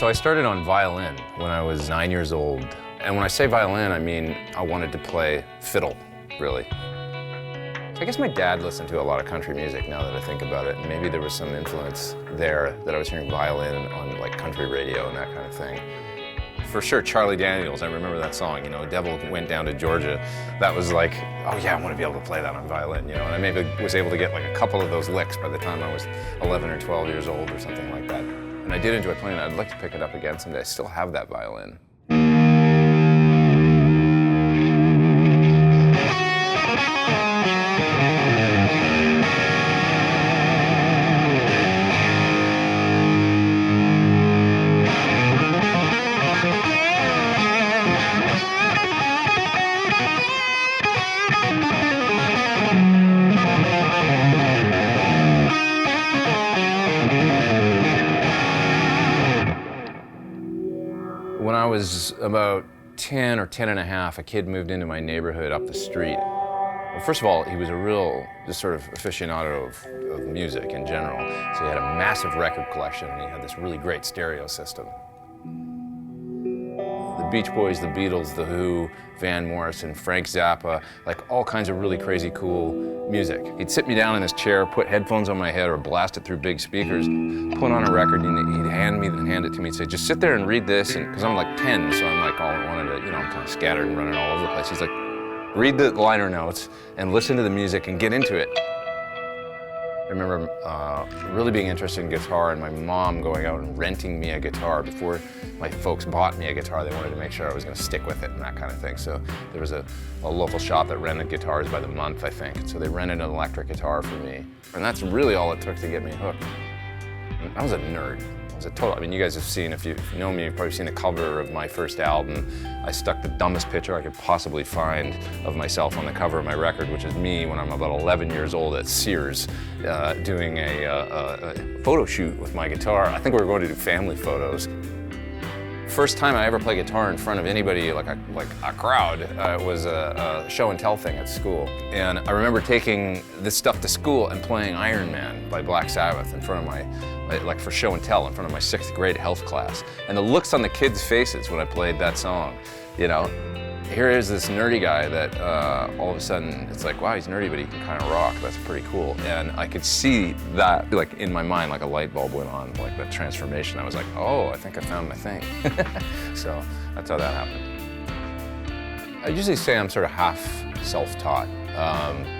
So I started on violin when I was 9 years old. And when I say violin, I mean I wanted to play fiddle, really. I guess my dad listened to a lot of country music now that I think about it, and maybe there was some influence there that I was hearing violin on like country radio and that kind of thing. For sure, Charlie Daniels, I remember that song, you know, Devil Went Down to Georgia. That was like, oh yeah, I want to be able to play that on violin, you know, and I maybe was able to get like a couple of those licks by the time I was 11 or 12 years old or something like that. And I did enjoy playing it. I'd like to pick it up again someday. I still have that violin. When I was about 10 or 10 and a half, a kid moved into my neighborhood up the street. Well, first of all, he was a real, just sort of aficionado of music in general. So he had a massive record collection and he had this really great stereo system. The Beach Boys, the Beatles, The Who, Van Morrison, Frank Zappa, like all kinds of really crazy cool music. He'd sit me down in his chair, put headphones on my head or blast it through big speakers, put on a record, and he'd hand it to me and say, just sit there and read this, and because I'm like 10, so I'm like all wanted to, you know, I'm kind of scattered and running all over the place. He's like, read the liner notes and listen to the music and get into it. I remember really being interested in guitar and my mom going out and renting me a guitar. Before my folks bought me a guitar, they wanted to make sure I was going to stick with it and that kind of thing. So there was a local shop that rented guitars by the month, I think. So they rented an electric guitar for me. And that's really all it took to get me hooked. And I was a nerd. I mean, you guys have seen, if you know me, you've probably seen the cover of my first album. I stuck the dumbest picture I could possibly find of myself on the cover of my record, which is me when I'm about 11 years old at Sears, doing a photo shoot with my guitar. I think we were going to do family photos. First time I ever played guitar in front of anybody, like a crowd, was a show and tell thing at school. And I remember taking this stuff to school and playing Iron Man by Black Sabbath in front of like for show and tell in front of my 6th grade health class. And the looks on the kids' faces when I played that song, you know. Here is this nerdy guy that all of a sudden it's like, wow, he's nerdy, but he can kind of rock. That's pretty cool. And I could see that, like in my mind, like a light bulb went on, like that transformation. I was like, oh, I think I found my thing. So that's how that happened. I usually say I'm sort of half self-taught,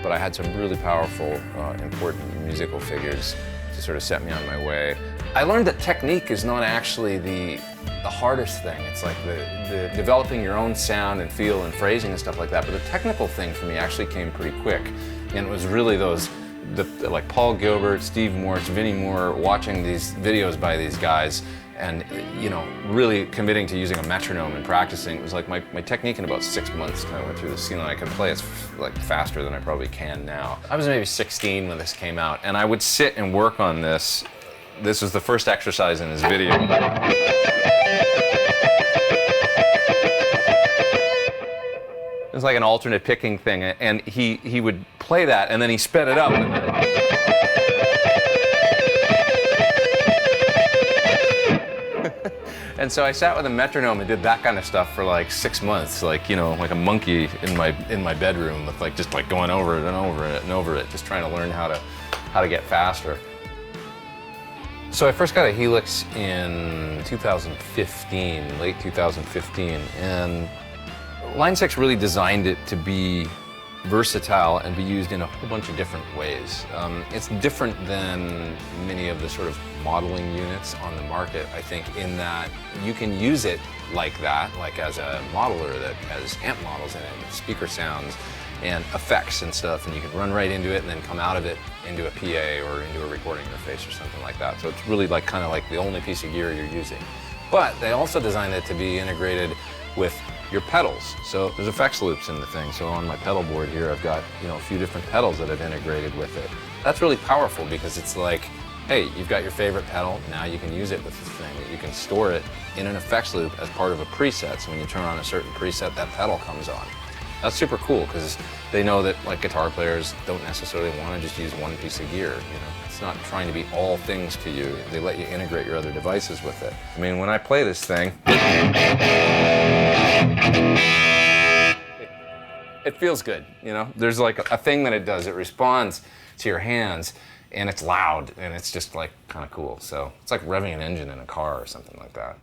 but I had some really powerful, important musical figures to sort of set me on my way. I learned that technique is not actually the hardest thing. It's like the developing your own sound and feel and phrasing and stuff like that. But the technical thing for me actually came pretty quick. And it was really like Paul Gilbert, Steve Morse, Vinnie Moore, watching these videos by these guys and, you know, really committing to using a metronome and practicing. It was like my technique in about 6 months kind of went through the ceiling. I could play it like faster than I probably can now. I was maybe 16 when this came out, and I would sit and work on this. This was the first exercise in his video. It was like an alternate picking thing, and he would play that, and then he sped it up. And so I sat with a metronome and did that kind of stuff for like 6 months, like, you know, like a monkey in my bedroom, with like just like going over it and over it and over it, just trying to learn how to get faster. So I first got a Helix in 2015, late 2015, and Line 6 really designed it to be versatile and be used in a whole bunch of different ways. It's different than many of the sort of modeling units on the market, I think, in that you can use it like that, like as a modeler that has amp models in it, with speaker sounds and effects and stuff, and you can run right into it and then come out of it into a PA or into a recording interface or something like that. So it's really like kind of like the only piece of gear you're using. But they also designed it to be integrated with your pedals. So there's effects loops in the thing. So on my pedal board here, I've got, you know, a few different pedals that I've integrated with it. That's really powerful because it's like, hey, you've got your favorite pedal, now you can use it with this thing. You can store it in an effects loop as part of a preset. So when you turn on a certain preset, that pedal comes on. That's super cool because they know that like guitar players don't necessarily want to just use one piece of gear, you know. It's not trying to be all things to you. They let you integrate your other devices with it. I mean, when I play this thing, it feels good, you know. There's like a thing that it does. It responds to your hands and it's loud and it's just like kind of cool. So it's like revving an engine in a car or something like that.